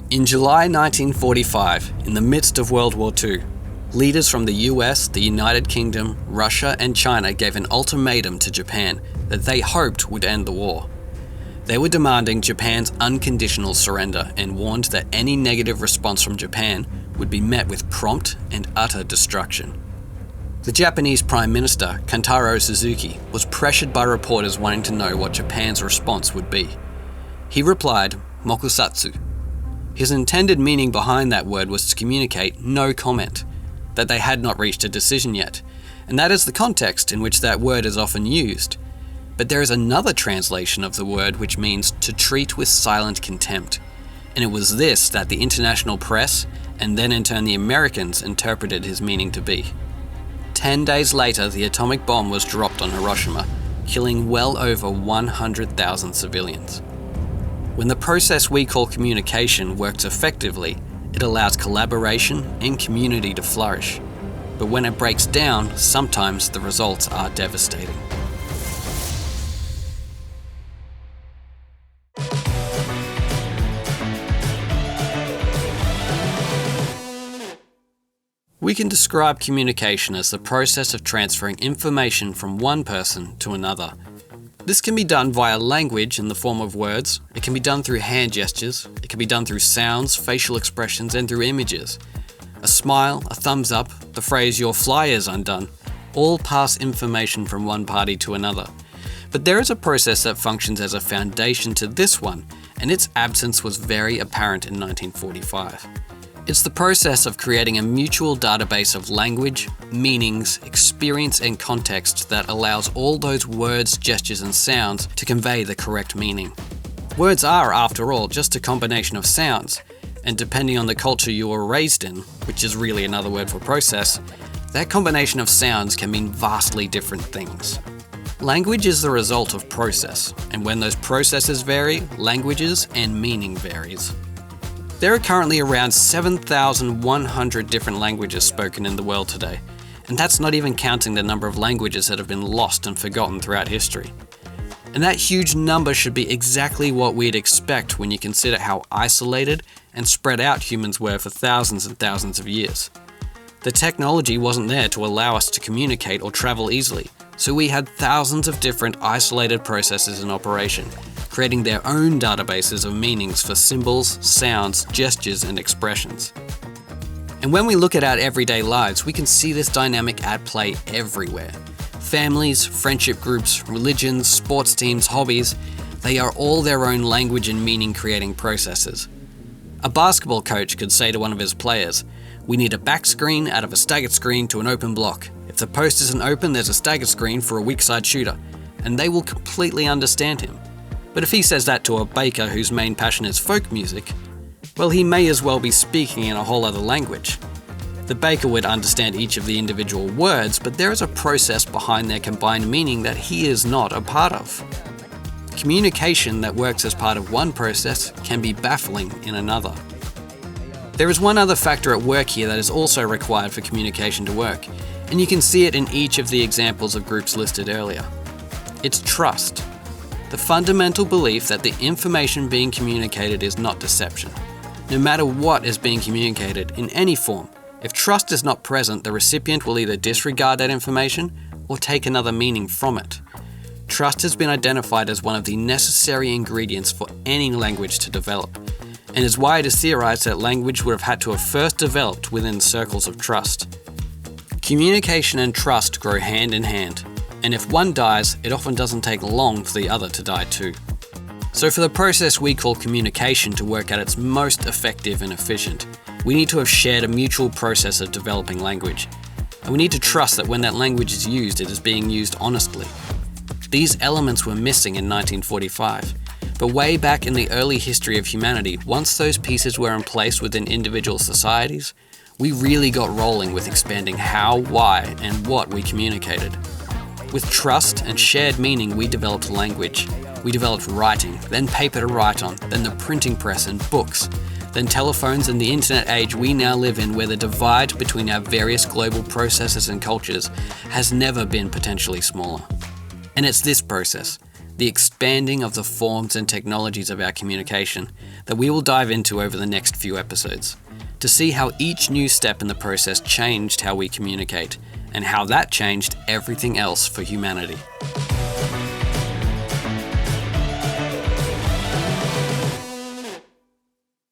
In July 1945, in the midst of World War II, leaders from the US, the United Kingdom, Russia and China gave an ultimatum to Japan that they hoped would end the war. They were demanding Japan's unconditional surrender and warned that any negative response from Japan would be met with prompt and utter destruction. The Japanese Prime Minister, Kantaro Suzuki, was pressured by reporters wanting to know what Japan's response would be. He replied, "Mokusatsu." His intended meaning behind that word was to communicate no comment, that they had not reached a decision yet, and that is the context in which that word is often used. But there is another translation of the word which means to treat with silent contempt, and it was this that the international press, and then in turn the Americans, interpreted his meaning to be. 10 days later, the atomic bomb was dropped on Hiroshima, killing well over 100,000 civilians. When the process we call communication works effectively, it allows collaboration and community to flourish. But when it breaks down, sometimes the results are devastating. We can describe communication as the process of transferring information from one person to another. This can be done via language in the form of words, it can be done through hand gestures, it can be done through sounds, facial expressions, and through images. A smile, a thumbs up, the phrase "your fly is undone," all pass information from one party to another. But there is a process that functions as a foundation to this one, and its absence was very apparent in 1945. It's the process of creating a mutual database of language, meanings, experience and context that allows all those words, gestures and sounds to convey the correct meaning. Words are, after all, just a combination of sounds, and depending on the culture you were raised in, which is really another word for process, that combination of sounds can mean vastly different things. Language is the result of process, and when those processes vary, languages and meaning varies. There are currently around 7,100 different languages spoken in the world today, and that's not even counting the number of languages that have been lost and forgotten throughout history. And that huge number should be exactly what we'd expect when you consider how isolated and spread out humans were for thousands and thousands of years. The technology wasn't there to allow us to communicate or travel easily, so we had thousands of different isolated processes in operation, creating their own databases of meanings for symbols, sounds, gestures, and expressions. And when we look at our everyday lives, we can see this dynamic at play everywhere. Families, friendship groups, religions, sports teams, hobbies, they are all their own language and meaning creating processes. A basketball coach could say to one of his players, "We need a back screen out of a staggered screen to an open block. If the post isn't open, there's a staggered screen for a weak side shooter," and they will completely understand him. But if he says that to a baker whose main passion is folk music, well, he may as well be speaking in a whole other language. The baker would understand each of the individual words, but there is a process behind their combined meaning that he is not a part of. Communication that works as part of one process can be baffling in another. There is one other factor at work here that is also required for communication to work, and you can see it in each of the examples of groups listed earlier. It's trust. The fundamental belief that the information being communicated is not deception. No matter what is being communicated in any form, if trust is not present, the recipient will either disregard that information or take another meaning from it. Trust has been identified as one of the necessary ingredients for any language to develop, and is why it is theorized that language would have had to have first developed within circles of trust. Communication and trust grow hand in hand, and if one dies, it often doesn't take long for the other to die too. So for the process we call communication to work at its most effective and efficient, we need to have shared a mutual process of developing language, and we need to trust that when that language is used, it is being used honestly. These elements were missing in 1945, but way back in the early history of humanity, once those pieces were in place within individual societies, we really got rolling with expanding how, why, and what we communicated. With trust and shared meaning, we developed language. We developed writing, then paper to write on, then the printing press and books, then telephones and the internet age we now live in, where the divide between our various global processes and cultures has never been potentially smaller. And it's this process, the expanding of the forms and technologies of our communication that we will dive into over the next few episodes, to see how each new step in the process changed how we communicate, and how that changed everything else for humanity.